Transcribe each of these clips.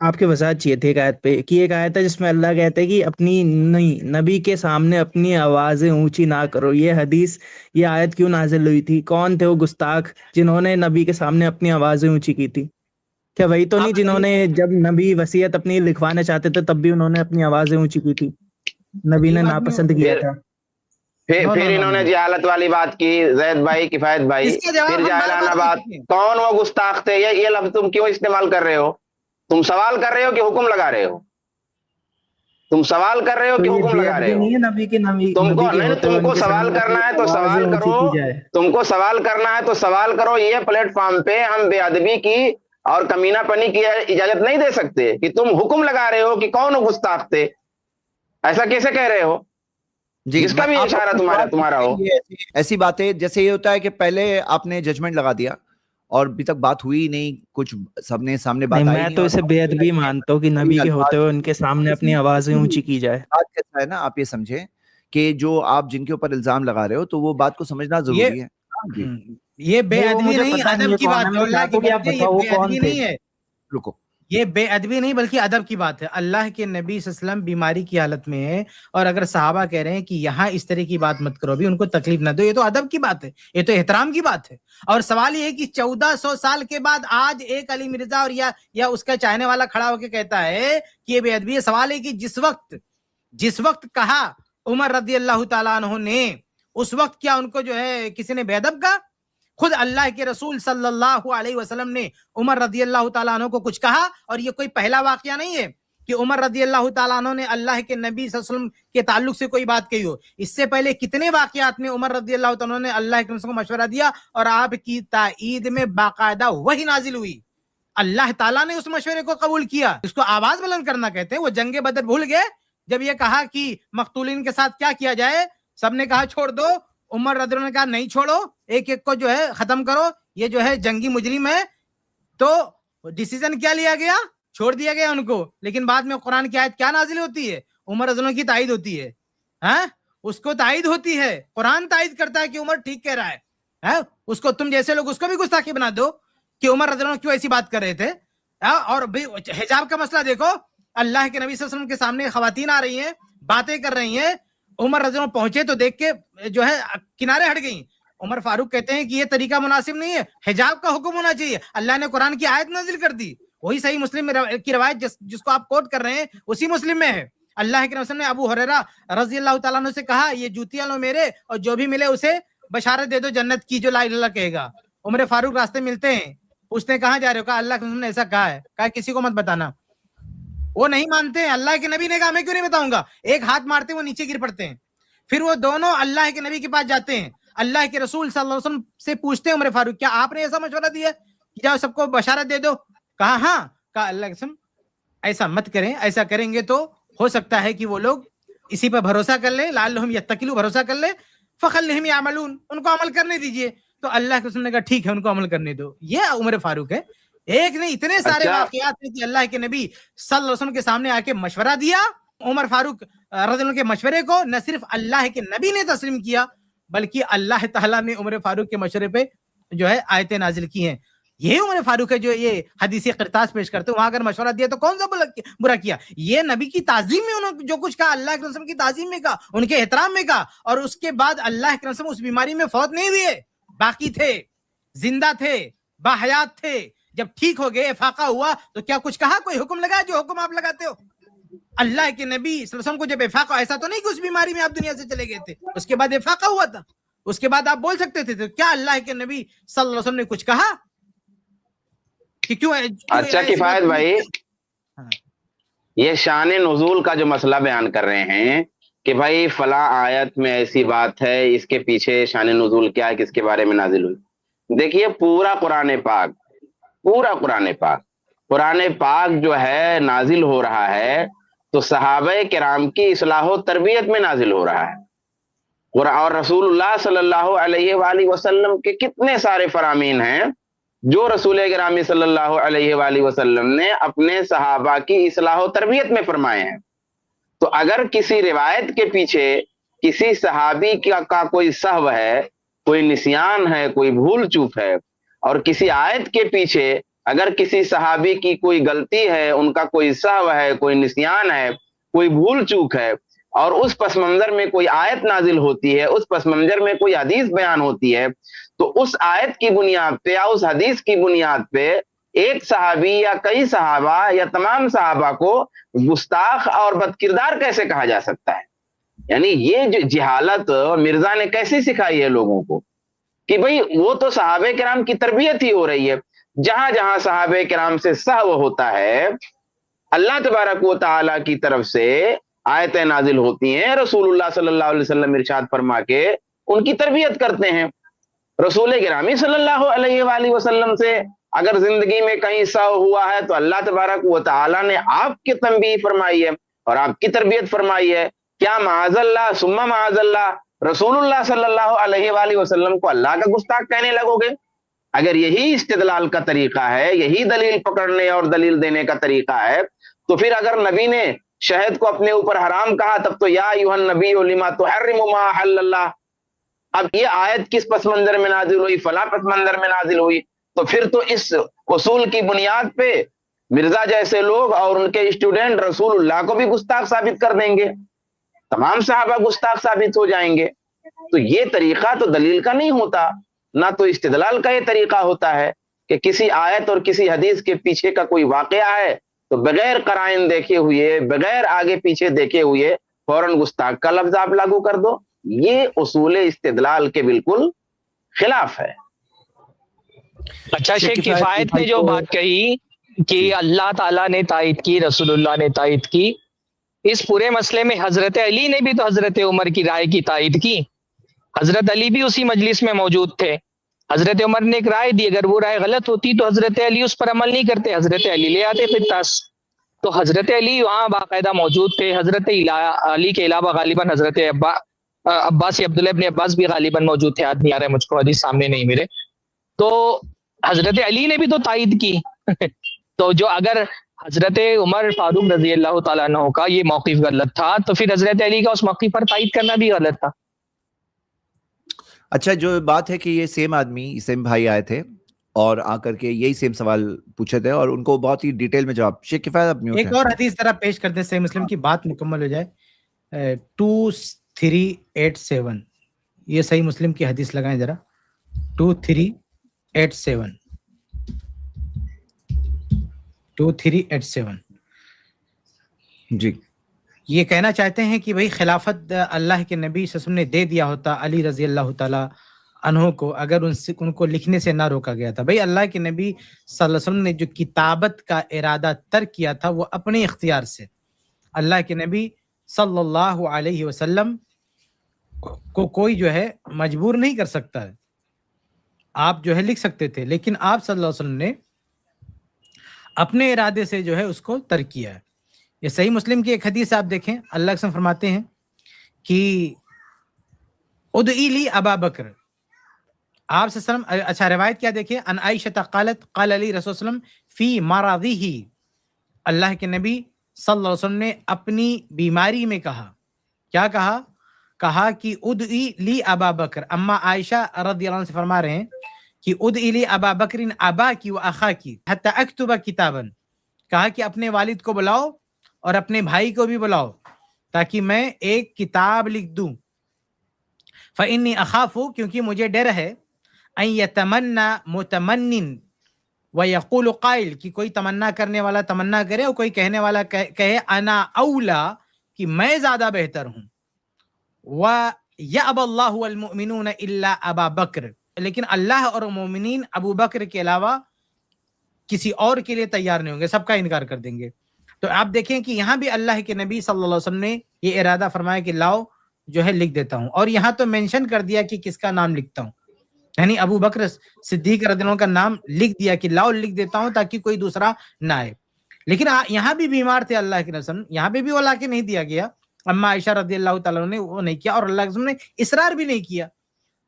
آپ کے وضاحت چاہیے تھے ایک آیت پہ کہ ایک آیت ہے جس میں اللہ کہتا ہے کہ اپنی نہیں نبی کے سامنے اپنی آوازیں اونچی نہ کرو. یہ حدیث یہ آیت کیوں نازل ہوئی تھی؟ کون تھے وہ گستاخ جنہوں نے نبی کے سامنے اپنی آوازیں اونچی کی تھی؟ کیا وہی تو نہیں جنہوں نے جب نبی وصیت اپنی لکھوانا چاہتے تھے تب بھی انہوں نے اپنی آوازیں اونچی کی تھی؟ نبی نے ناپسند کیا تھا. پھر انہوں نے جہالت والی بات کی زید بھائی، کفایت بھائی، پھر جاہلانہ بات. کون وہ گستاخ تھے؟ یہ لفظ تم کیوں استعمال کر رہے ہو؟ تم سوال کر رہے ہو کہ حکم لگا رہے ہو؟ تم سوال کر رہے ہو کہ حکم لگا رہے ہو؟ نہیں ہے نبی کے تم کو نہیں، ہوتے تم ہوئے کو ان کے سوال سامنے کرنا ہے اپنی تو آوازیں سوال اونچی کرو. کی جائے. تم کو سوال کرنا ہے تو سوال کرو. یہ پلیٹ فارم پہ ہم بے ادبی کی اور کمینہ پنی کی اجازت نہیں دے سکتے کہ تم حکم لگا رہے ہو کہ کون گستاخ تھے. ایسا کیسے کہہ رہے ہو جی جس کا بھی آپ اشارہ اپنا تمہارا ہو؟ ایسی باتیں جیسے یہ ہوتا ہے کہ پہلے آپ نے ججمنٹ لگا دیا اور ابھی تک بات ہوئی نہیں، کچھ سب نے سامنے بات آئی میں نہیں. تو اسے بے ادبی مانتا ہوں کہ نبی کے ہوتے ہوئے ان کے سامنے اپنی آوازیں اونچی کی جائے. بات کیسا ہے نا، آپ یہ سمجھیں کہ جو آپ جن کے اوپر الزام لگا رہے ہو تو وہ بات کو سمجھنا ضروری ہے. یہ بے ادبی نہیں، ادب کی بات ہے. اللہ کے بندے یہ بے ادبی نہیں ہے. رکو، یہ بے ادبی نہیں بلکہ ادب کی بات ہے. اللہ کے نبی صلی اللہ علیہ وسلم بیماری کی حالت میں ہے اور اگر صحابہ کہہ رہے ہیں کہ یہاں اس طرح کی بات مت کرو بھی، ان کو تکلیف نہ دو، یہ تو ادب کی بات ہے، یہ تو احترام کی بات ہے. اور سوال یہ ہے کہ 1400 سال کے بعد آج ایک علی مرزا اور یا اس کا چاہنے والا کھڑا ہو کے کہتا ہے کہ یہ بے ادبی ہے. سوال ہے کہ جس وقت کہا عمر رضی اللہ تعالیٰ عنہ نے، اس وقت کیا ان کو جو ہے کسی نے بے ادب کہا؟ خود اللہ کے رسول صلی اللہ علیہ وسلم نے عمر رضی اللہ تعالیٰ عنہ کو کچھ کہا. اور یہ کوئی پہلا واقعہ نہیں ہے کہ عمر رضی اللہ تعالیٰ عنہ نے اللہ کے نبی صلی اللہ علیہ وسلم کے تعلق سے کوئی بات کہی ہو. اس سے پہلے کتنے واقعات میں عمر رضی اللہ تعالیٰ عنہ نے اللہ کے رسول کو مشورہ دیا اور آپ کی تائید میں باقاعدہ وحی نازل ہوئی. اللہ تعالیٰ نے اس مشورے کو قبول کیا. اس کو آواز بلند کرنا کہتے ہیں. وہ جنگ بدر بھول گئے جب یہ کہا کہ مقتولین کے ساتھ کیا کیا جائے؟ سب نے کہا چھوڑ دو. عمر رضی اللہ عنہ نے کہا نہیں چھوڑو، ایک ایک کو جو ہے ختم کرو، یہ جو ہے جنگی مجرم ہے. تو ڈیسیژن کیا لیا گیا؟ چھوڑ دیا گیا ان کو. لیکن بعد میں قرآن کی آیت کیا نازل ہوتی ہے؟ عمر رضی اللہ عنہ کی تائید ہوتی ہے. اس کو تائید ہوتی ہے، قرآن تائید کرتا ہے کہ عمر ٹھیک کہہ رہا ہے. اس کو تم جیسے لوگ اس کو بھی گستاخی بنا دو کہ عمر رضی اللہ عنہ کیوں ایسی بات کر رہے تھے. اور حجاب کا مسئلہ دیکھو، اللہ کے نبی صلی اللہ علیہ وسلم کے سامنے خواتین آ رہی ہیں، باتیں کر رہی ہیں. عمر رضی اللہ عنہ پہنچے تو دیکھ کے جو ہے کنارے ہٹ گئیں. عمر فاروق کہتے ہیں کہ یہ طریقہ مناسب نہیں ہے، حجاب کا حکم ہونا چاہیے. اللہ نے قرآن کی آیت نازل کر دی. وہی صحیح مسلم کی روایت جس کو آپ کوٹ کر رہے ہیں اسی مسلم میں ہے. اللہ کے رسول نے ابو ہریرہ رضی اللہ تعالیٰ عنہ سے کہا یہ جوتیاں لو میرے اور جو بھی ملے اسے بشارت دے دو جنت کی جو لا الہ الا اللہ کہے گا. عمر فاروق راستے ملتے ہیں، پوچھتے ہیں کہاں جا رہے ہو؟ کہا اللہ کے رسول نے ایسا کہا ہے. کہا کسی کو مت بتانا. وہ نہیں مانتے ہیں. اللہ کے نبی نے کہا میں کیوں نہیں بتاؤں گا؟ ایک ہاتھ مارتے وہ نیچے گر پڑتے ہیں. پھر وہ دونوں اللہ کے نبی کے پاس جاتے ہیں. اللہ کے رسول صلی اللہ علیہ وسلم سے پوچھتے ہیں عمر فاروق کیا آپ نے ایسا مشورہ دیا کہ جاؤ سب کو بشارت دے دو؟ کہا ہاں. کہا اللہ کے رسول ایسا مت کریں، ایسا کریں گے تو ہو سکتا ہے کہ وہ لوگ اسی پہ بھروسہ کر لیں، لعلہم یتقون، بھروسہ کر لیں، فخلہم یعملون، ان کو عمل کرنے دیجئے. تو اللہ کے رسول نے کہا ٹھیک ہے ان کو عمل کرنے دو. یہ عمر فاروق ہے. ایک نہیں اتنے سارے واقعات ہیں کہ اللہ کے نبی صلی اللہ علیہ وسلم کے سامنے آ کے مشورہ دیا. عمر فاروق رضی اللہ عنہ کے مشورے کو نہ صرف اللہ کے نبی نے تسلیم کیا بلکہ اللہ تعالیٰ نے عمر فاروق کے مشورے پہ جو ہے آیتیں نازل کی ہیں. یہ عمر فاروق ہے جو یہ حدیث قرطاس پیش کرتے ہیں. وہاں اگر مشورہ دیا تو کون سا برا کیا؟ یہ نبی کی تعظیم میں انہوں نے جو کچھ کہا، اللہ کے رسول کی تعظیم میں کہا، ان کے احترام میں کہا. اور اس کے بعد اللہ کے رسول اس بیماری میں فوت نہیں ہوئے، باقی تھے، زندہ تھے، باحیات تھے. جب ٹھیک ہو گئے، افاقہ ہوا تو کیا کچھ کہا؟ کوئی حکم لگا جو حکم آپ لگاتے ہو؟ اللہ کے نبی صلی اللہ علیہ وسلم کو جب افاقہ، ایسا تو نہیں کہ اس بیماری میں آپ دنیا سے چلے گئے تھے، اس کے بعد افاقہ ہوا تھا، اس کے بعد آپ بول سکتے تھے. تو کیا اللہ کے نبی صلی اللہ علیہ وسلم نے کچھ کہا کہ کیوں؟ اچھا کفایت بھائی، یہ شان نزول کا جو مسئلہ بیان کر رہے ہیں کہ بھائی فلاں آیت میں ایسی بات ہے، اس کے پیچھے شان نزول کیا ہے، کس کے بارے میں نازل ہوئی. دیکھیے پورا قرآن پاک جو ہے نازل ہو رہا ہے تو صحابہ کرام کی اصلاح و تربیت میں نازل ہو رہا ہے. اور رسول اللہ صلی اللہ علیہ وآلہ وسلم کے کتنے سارے فرامین ہیں جو رسول گرامی صلی اللہ علیہ وآلہ وسلم نے اپنے صحابہ کی اصلاح و تربیت میں فرمائے ہیں. تو اگر کسی روایت کے پیچھے کسی صحابی کا کوئی سہو ہے، کوئی نسیان ہے، کوئی بھول چوک ہے، اور کسی آیت کے پیچھے اگر کسی صحابی کی کوئی غلطی ہے، ان کا کوئی سہو ہے، کوئی نسیان ہے، کوئی بھول چوک ہے، اور اس پس منظر میں کوئی آیت نازل ہوتی ہے، اس پس منظر میں کوئی حدیث بیان ہوتی ہے، تو اس آیت کی بنیاد پہ یا اس حدیث کی بنیاد پہ ایک صحابی یا کئی صحابہ یا تمام صحابہ کو گستاخ اور بدکردار کیسے کہا جا سکتا ہے؟ یعنی یہ جو جہالت مرزا نے کیسی سکھائی ہے لوگوں کو کہ بھئی وہ تو صحابہ کرام کی تربیت ہی ہو رہی ہے. جہاں جہاں صحابہ کرام سے سہو ہوتا ہے، اللہ تبارک و تعالیٰ کی طرف سے آیتیں نازل ہوتی ہیں، رسول اللہ صلی اللہ علیہ وسلم ارشاد فرما کے ان کی تربیت کرتے ہیں. رسول گرامی صلی اللہ علیہ وآلہ وسلم سے اگر زندگی میں کہیں سہو ہوا ہے تو اللہ تبارک و تعالیٰ نے آپ کی تنبیہ فرمائی ہے اور آپ کی تربیت فرمائی ہے. کیا معاذ اللہ ثم معاذ اللہ رسول اللہ صلی اللہ علیہ وآلہ وسلم کو اللہ کا گستاخ کہنے لگو گے؟ اگر یہی استدلال کا طریقہ ہے، یہی دلیل پکڑنے اور دلیل دینے کا طریقہ ہے، تو پھر اگر نبی نے شہد کو اپنے اوپر حرام کہا تب تو یا ایھا النبی لما تحرم ما احل اللہ. اب یہ آیت کس پس منظر میں نازل ہوئی؟ فلاں پس منظر میں نازل ہوئی. تو پھر تو اس اصول کی بنیاد پہ مرزا جیسے لوگ اور ان کے اسٹوڈنٹ رسول اللہ کو بھی گستاخ ثابت کر دیں گے، تمام صحابہ گستاخ ثابت ہو جائیں گے. تو یہ طریقہ تو دلیل کا نہیں ہوتا، نہ تو استدلال کا یہ طریقہ ہوتا ہے کہ کسی آیت اور کسی حدیث کے پیچھے کا کوئی واقعہ ہے تو بغیر قرائن دیکھے ہوئے، بغیر آگے پیچھے دیکھے ہوئے فوراً گستاخ کا لفظ آپ لاگو کر دو. یہ اصول استدلال کے بالکل خلاف ہے. اچھا شیخ، کفایت نے جو بات کہی کہ اللہ تعالیٰ نے تائید کی، رسول اللہ نے تائید کی، اس پورے مسئلے میں حضرت علی نے بھی تو حضرت عمر کی رائے کی تائید کی. حضرت علی بھی اسی مجلس میں موجود تھے. حضرت عمر نے ایک رائے دی، اگر وہ رائے غلط ہوتی تو حضرت علی اس پر عمل نہیں کرتے، حضرت علی لے آتے قرطاس. تو حضرت علی وہاں باقاعدہ موجود تھے. حضرت علی کے علاوہ غالباً حضرت عباس عبداللہ ابن عباس بھی غالباً موجود تھے. یاد نہیں آ رہا ہے مجھ کو، حدیث سامنے نہیں میرے. تو حضرت علی نے بھی تو تائید کی. تو جو اگر حضرت عمر فاروق رضی اللہ تعالیٰ عنہ کا یہ موقف غلط تھا تو پھر حضرت علی کا اس موقف پر تائید کرنا بھی غلط تھا. اچھا، جو بات ہے کہ یہ سیم آدمی، سیم بھائی آئے تھے اور آ کر کے یہی سیم سوال پوچھے تھے اور ان کو بہت ہی ڈیٹیل میں جواب. شیخ کفایت اپنی ایک اور حدیث ذرا پیش کر دیں، صحیح مسلم کی بات مکمل ہو جائے. 2387 یہ صحیح مسلم کی حدیث لگائیں ذرا. 2387 جی. یہ کہنا چاہتے ہیں کہ بھئی خلافت اللہ کے نبی صلی اللہ علیہ وسلم نے دے دیا ہوتا علی رضی اللہ تعالی عنہ کو اگر ان کو لکھنے سے نہ روکا گیا تھا. بھئی اللہ کے نبی صلی اللہ علیہ وسلم نے جو کتابت کا ارادہ ترک کیا تھا وہ اپنے اختیار سے. اللہ کے نبی صلی اللہ علیہ وسلم کو کوئی جو ہے مجبور نہیں کر سکتا ہے. آپ جو ہے لکھ سکتے تھے، لیکن آپ صلی اللہ علیہ وسلم نے اپنے ارادے سے جو ہے اس کو ترک کیا ہے. یہ صحیح مسلم کی ایک حدیث آپ دیکھیں، اللہ کے فرماتے ہیں کہ ادعی لی ابا بکر. آپ صلی اللہ علیہ وسلم، اچھا روایت کیا دیکھیں، ان عائشہ قالت قال علی رسول صلی اللہ علیہ وسلم فی مرضہ. اللہ کے نبی صلی اللہ علیہ وسلم نے اپنی بیماری میں کہا، کیا کہا کہ ادعی لی ابا بکر. اما عائشہ رضی اللہ عنہ سے فرما رہے ہیں کہ ادعی لی ابا بکر ابا کی و اخا کی حتی اکتب کتابا. کہا کہ اپنے والد کو بلاؤ اور اپنے بھائی کو بھی بلاؤ تاکہ میں ایک کتاب لکھ دوں. فإنی اخاف، کیونکہ مجھے ڈر ہے، ان یتمنى متمن ویقول قائل، کہ کوئی تمنا کرنے والا تمنا کرے اور کوئی کہنے والا کہے انا اولا، کہ میں زیادہ بہتر ہوں. وَيَأْبَى اللَّهُ وَالْمُؤْمِنُونَ إِلَّا أَبَا بَكْرٍ، لیکن اللہ اور مومنین ابو بکر کے علاوہ کسی اور کے لیے تیار نہیں ہوں گے، سب کا انکار کر دیں گے. تو آپ دیکھیں کہ یہاں بھی اللہ کے نبی صلی اللہ علیہ وسلم نے یہ ارادہ فرمایا کہ لاؤ جو ہے لکھ دیتا ہوں. اور یہاں تو مینشن کر دیا کہ کس کا نام لکھتا ہوں، یعنی ابو بکر صدیق رضی اللہ عنہ کا نام لکھ دیا کہ لاؤ لکھ دیتا ہوں تاکہ کوئی دوسرا نہ آئے. لیکن یہاں بھی بیمار تھے اللہ کے رسول، یہاں پہ بھی وہ لا کے نہیں دیا گیا. اما عائشہ رضی اللہ تعالیٰ نے وہ نہیں کیا اور اللہ کے رسول نے اصرار بھی نہیں کیا.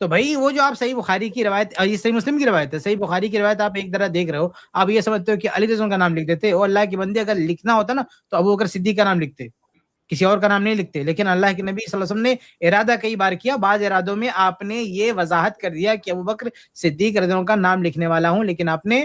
تو بھائی وہ جو آپ صحیح بخاری کی روایت، یہ صحیح مسلم کی روایت ہے، صحیح بخاری کی روایت آپ ایک طرح دیکھ رہے ہو، آپ یہ سمجھتے ہو کہ علی رضی اللہ عنہ کا نام لکھ دیتے، اور اللہ کے بندے اگر لکھنا ہوتا نا تو ابو بکر صدیق کا نام لکھتے، کسی اور کا نام نہیں لکھتے. لیکن اللہ کے نبی صلی اللہ علیہ وسلم نے ارادہ کئی بار کیا، بعض ارادوں میں آپ نے یہ وضاحت کر دیا کہ ابو بکر صدیق رضی اللہ عنہ کا نام لکھنے والا ہوں، لیکن آپ نے